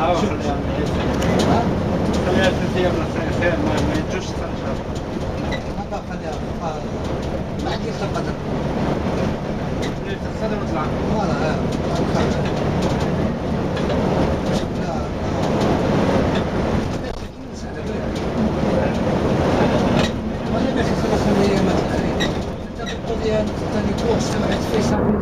شوف ها؟ خليها 3 أيام خير ما يجوش 3 شهور. هذا خليها ما عندي القدر. تتصدم وتطلع. والله خرج. لا وانا باش 3 ايامات الاخرين انت تقول لي انا ثاني كورس سمعت فيه صافي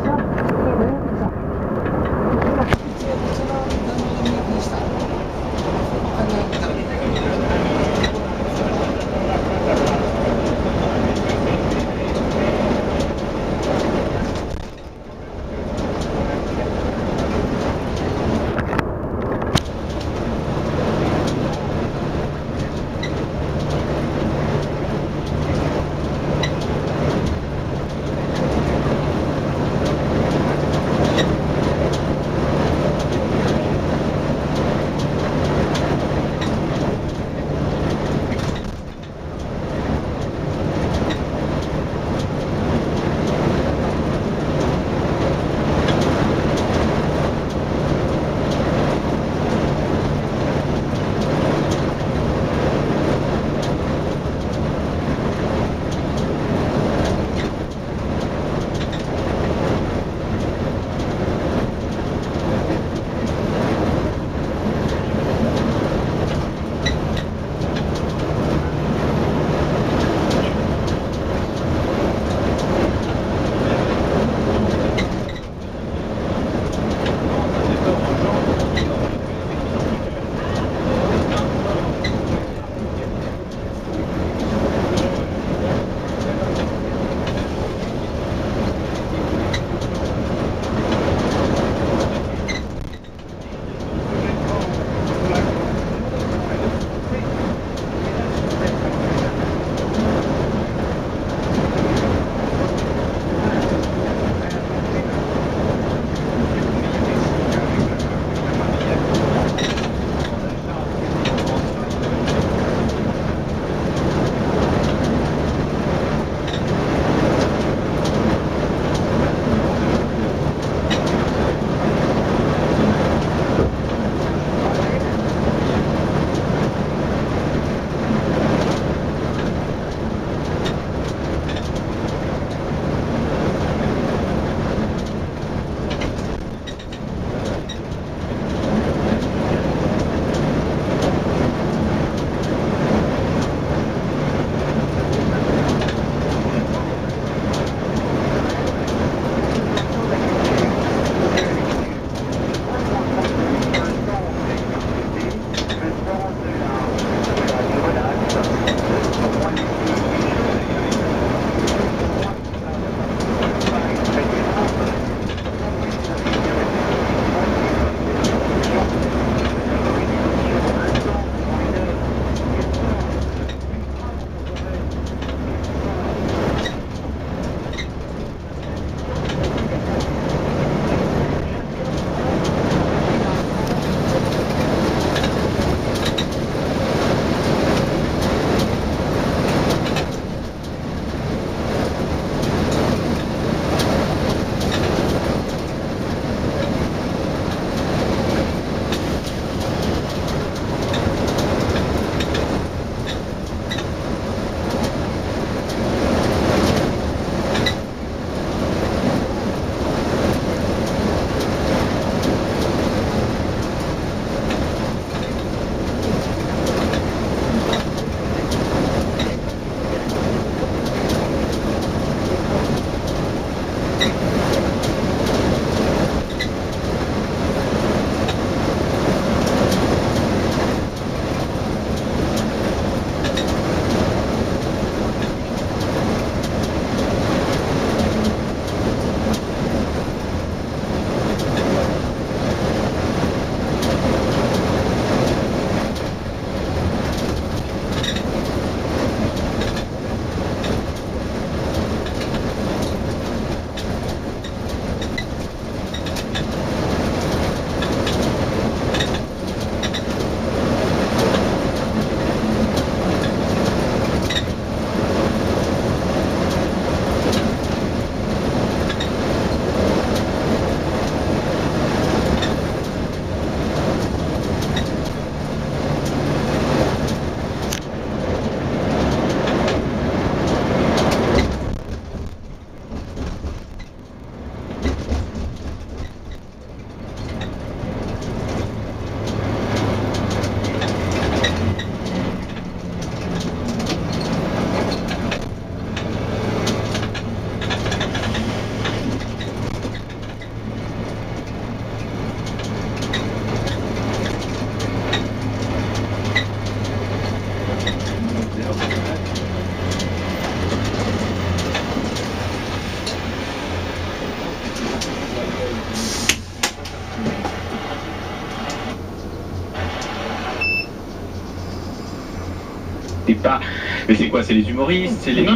T'es pas... Mais c'est quoi? C'est les humoristes? C'est les... Non,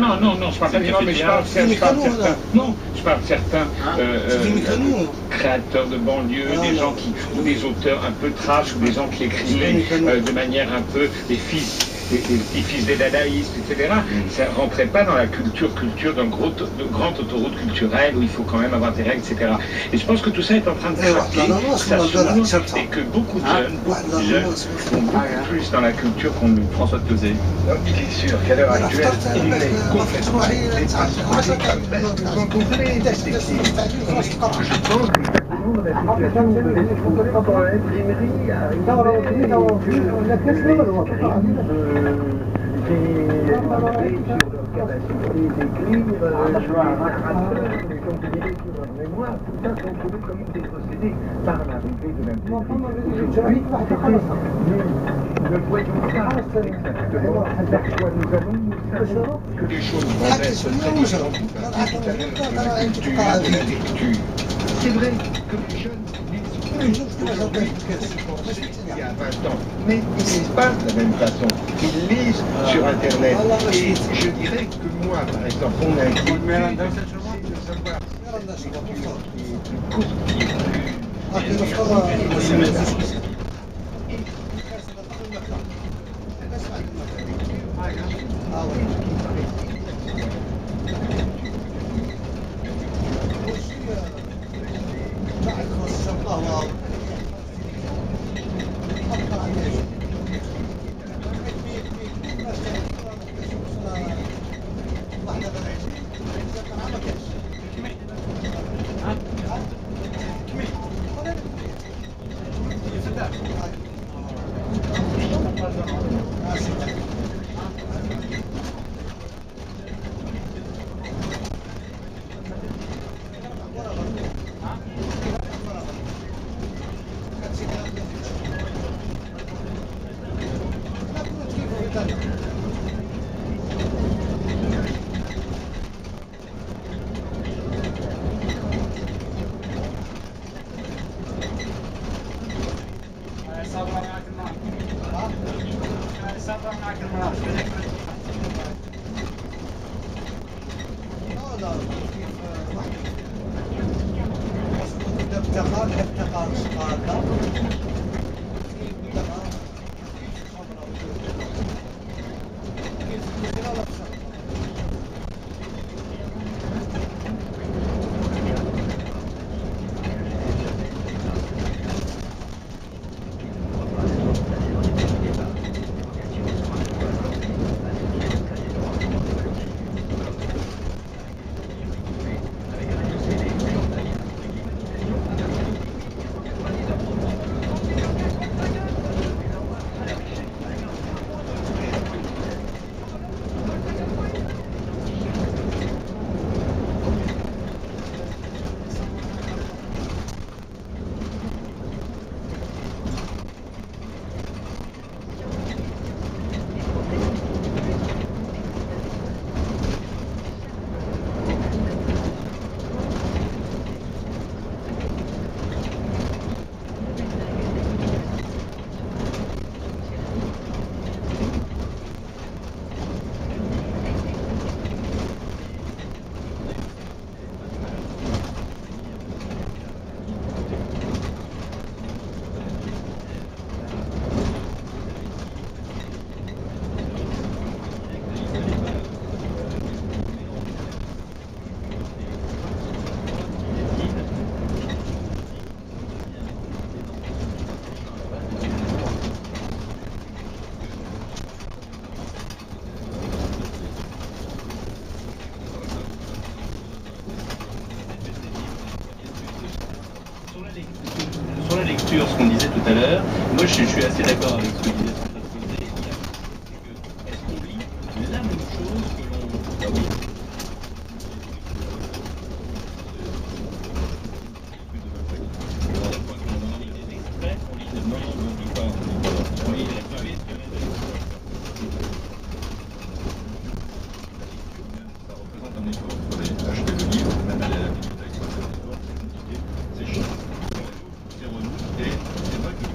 je parle pas des mais je parle de certains. Non, je parle de certains créateurs de banlieue, des gens qui, ou des auteurs un peu trash, ou des gens qui écrivaient de manière un peu des petits-fils des dadaïstes, etc. Ça rentrait pas dans la culture d'un grande autoroute culturelle où il faut quand même avoir des règles, etc. Et je pense que tout ça est en train de craquer, ça s'ouvre, et que beaucoup de jeunes sont beaucoup plus dans la culture qu'on ne François de Closet. Il est sûr qu'à l'heure actuelle, il est complètement je pense que les choses vont être c'est vrai que les jeunes lisent plus aujourd'hui qu'il y a 20 ans, mais ils ne lisent pas de la même façon. Ils lisent sur Internet. Et je dirais que moi, par exemple, mon inquiétude, c'est de savoir si la lecture qui est plus courte, qui est plus... Sur la lecture, ce qu'on disait tout à l'heure, moi je suis assez d'accord avec ce que disait François Closet. Est-ce qu'on lit la même chose que l'on... Ah oui. On lit le moment où on lit pas. On lit la clé. Ça représente un effort. Il faut aller acheter le livre, même aller à la bibliothèque, c'est chiant. Et c'est vrai que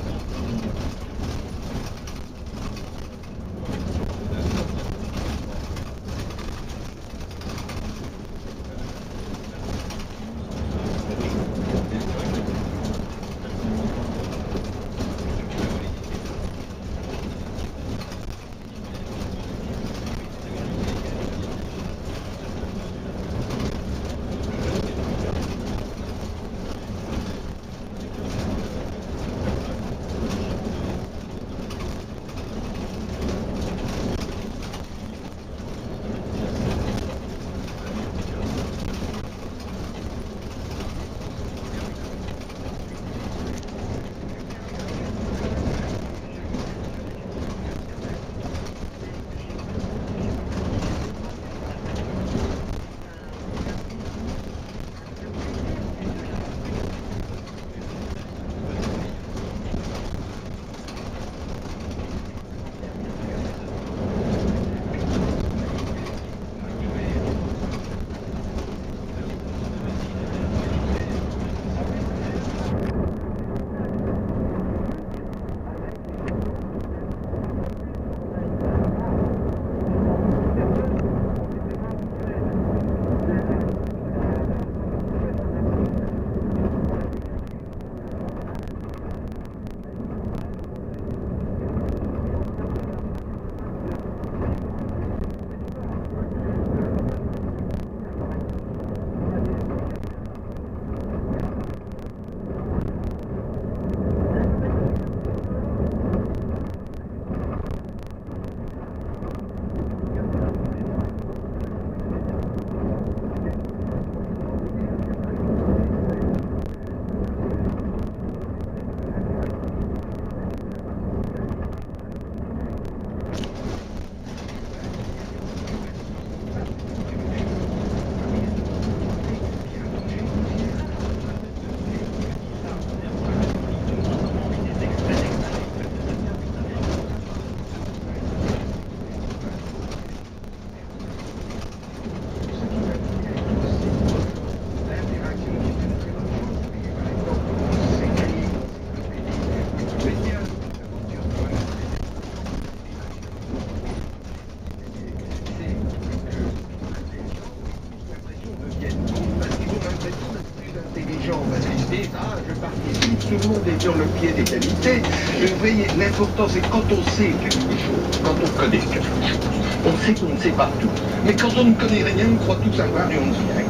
sur le pied d'égalité. Vous voyez, l'important c'est quand on sait quelque chose, quand on connaît quelque chose, on sait qu'on ne sait pas tout. Mais quand on ne connaît rien, on croit tout savoir et on dit rien.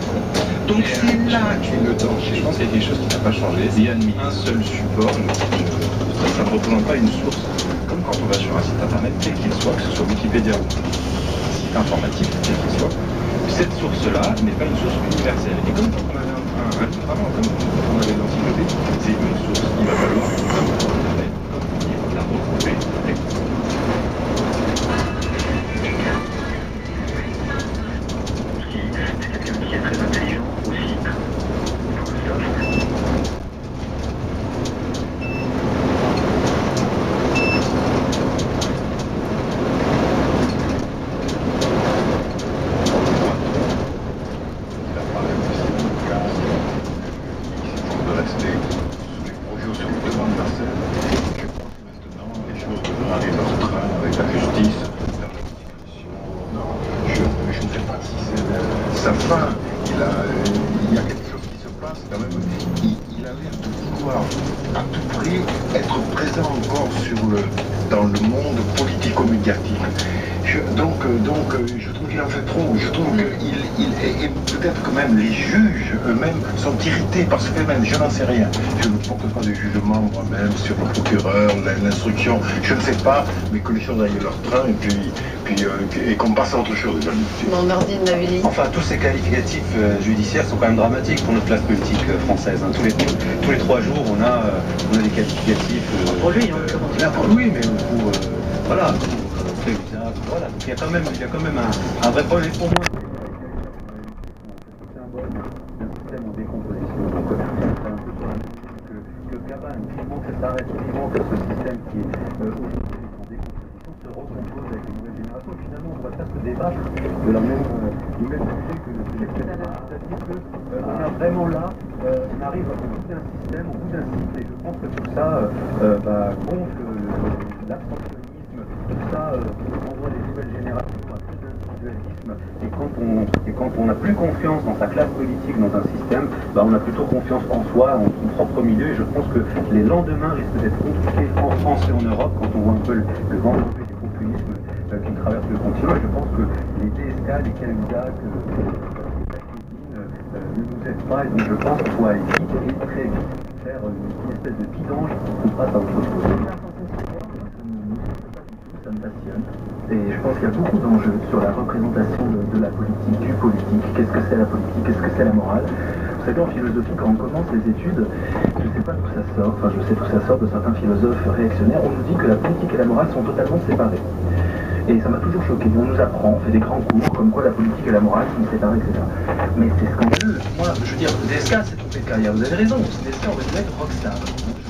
Donc c'est là qu'est le danger. Je pense qu'il y a quelque chose qui n'a pas changé. Il y a un seul support, ça ne représente pas une source. Comme quand on va sur un site internet, quel qu'il soit, que ce soit Wikipédia ou un site informatique, quel qu'il soit, cette source-là n'est pas une source universelle. Et comme quand on avait vraiment comme quand on avait l'encyclopédie, c'est une source. Il va falloir, comme on dit, la retrouver. C'est quelqu'un qui est très intelligent aussi. Sa fin, il y a quelque chose qui se passe quand même. Il a l'air de vouloir à tout prix être présent encore dans le monde politico-médiatique. Donc, je trouve qu'il en fait trop. Je trouve et peut-être que même les juges eux-mêmes sont irrités par ce phénomène. Je n'en sais rien. Je ne porte pas de jugement moi-même sur le procureur, l'instruction. Je ne sais pas, mais que les choses aillent leur train et qu'on passe à autre chose. Bon, Nordine Navili. Enfin, tous ces qualificatifs judiciaires sont quand même dramatiques pour notre classe politique française. Hein. Tous les 3 jours, on a des qualificatifs. Pour lui, oui, mais pour voilà. Voilà, donc il y a quand même un vrai problème pour moi. C'est un symbole d'un système en décomposition. Donc c'est un peu sur la même que Cabane, vivement que ça s'arrête, vivement que ce système qui est aujourd'hui en décomposition se recompose avec les nouvelles générations. Finalement, on va presque débattre de la même sujet que le sujet précédent. C'est-à-dire qu'on a vraiment là, on arrive au bout d'un système, au bout d'un cycle, et je pense que tout ça gonfle l'abstentionnisme. Tout ça envoie les nouvelles générations à plus d'individualisme et quand on n'a plus confiance dans sa classe politique, dans un système, on a plutôt confiance en soi, en son propre milieu, et je pense que les lendemains risquent d'être compliqués en France et en Europe quand on voit un peu le vent levé du populisme qui traverse le continent. Et je pense que les DSK, les Cahuzac, ne nous aident pas, et donc je pense qu'il faut aller vite et très vite faire une espèce de vidange pour qu'on passe à autre chose. Ça me passionne et je pense qu'il y a beaucoup d'enjeux sur la représentation de la politique, du politique. Qu'est-ce que c'est la politique, qu'est-ce que c'est la morale? Vous savez, en philosophie, quand on commence les études, je ne sais pas d'où ça sort, enfin je sais d'où ça sort de certains philosophes réactionnaires, on nous dit que la politique et la morale sont totalement séparées. Et ça m'a toujours choqué. On nous apprend, on fait des grands cours, comme quoi la politique et la morale sont séparées, etc. Mais c'est scandaleux. Moi, je veux dire, DSK, c'est trompé de carrière. Vous avez raison, DSK aurait dû être rockstar. Je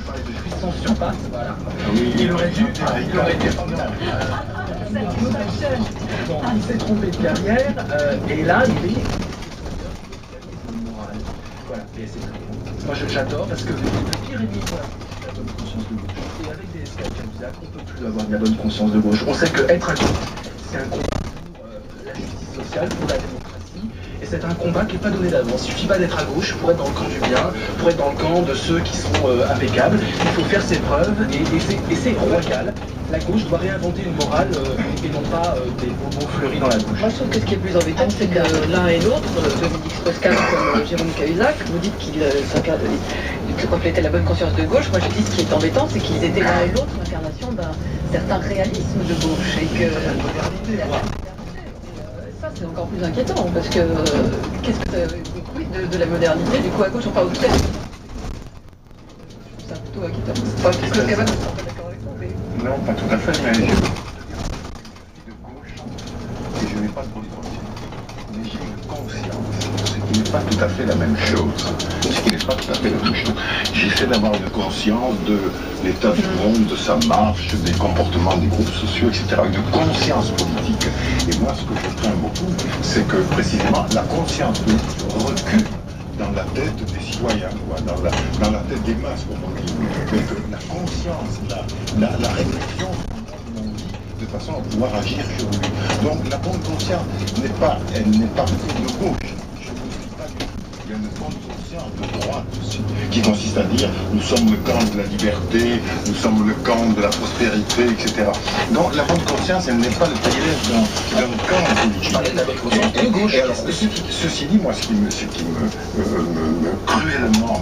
parlais de puissance sur passe, voilà. Il aurait dû être il s'est trompé de carrière, et là, il est moral. Voilà, et c'est très bon. Moi, j'adore, parce que le pire ennemi, voilà, c'est la bonne conscience de gauche. Et avec des SK Cahuzac, on ne peut plus avoir de la bonne conscience de gauche. On sait qu'être à gauche, c'est un combat pour la justice sociale, pour la démocratie, et c'est un combat qui n'est pas donné d'avance. Il ne suffit pas d'être à gauche pour être dans le camp du bien, pour être dans le camp de ceux qui sont impeccables. Il faut faire ses preuves, et c'est royal. La gauche doit réinventer une morale et non pas des bobos fleuris dans la bouche. Moi, je trouve que ce qui est plus embêtant, c'est que l'un et l'autre, Dominique Strauss-Kahn comme Jérôme Cahuzac, vous dites qu'ils reflétaient la bonne conscience de gauche. Moi, je dis ce qui est embêtant, c'est qu'ils étaient l'un et l'autre l'incarnation d'un certain réalisme de gauche. Et que ça, c'est encore plus inquiétant, parce que qu'est-ce que ça de la modernité, du coup, à gauche, on parle de tout. C'est plutôt inquiétant. Enfin, parce que Cabane, on n'est pas d'accord avec ça, mais... Non, pas tout à fait, mais je suis de gauche et je n'ai pas de position. Mais j'ai une conscience, ce qui n'est pas tout à fait la même chose. Ce qui n'est pas tout à fait la même chose. J'essaie d'avoir une conscience de l'état du monde, de sa marche, des comportements des groupes sociaux, etc. Une conscience politique. Et moi, ce que je crains beaucoup, c'est que précisément la conscience politique recule dans la tête des citoyens, dans la tête des masses, comme on dit. Mais que la conscience, la réflexion, on dit, de façon à pouvoir agir sur lui. Donc la bonne conscience elle n'est pas de gauche. Je ne suis pas du tout. il y a une grande conscience de droite aussi, qui consiste à dire nous sommes le camp de la liberté, nous sommes le camp de la prospérité, etc. Donc la bonne conscience, elle n'est pas le privilège d'un camp politique. Et alors, ceci dit, moi, ce qui me cruellement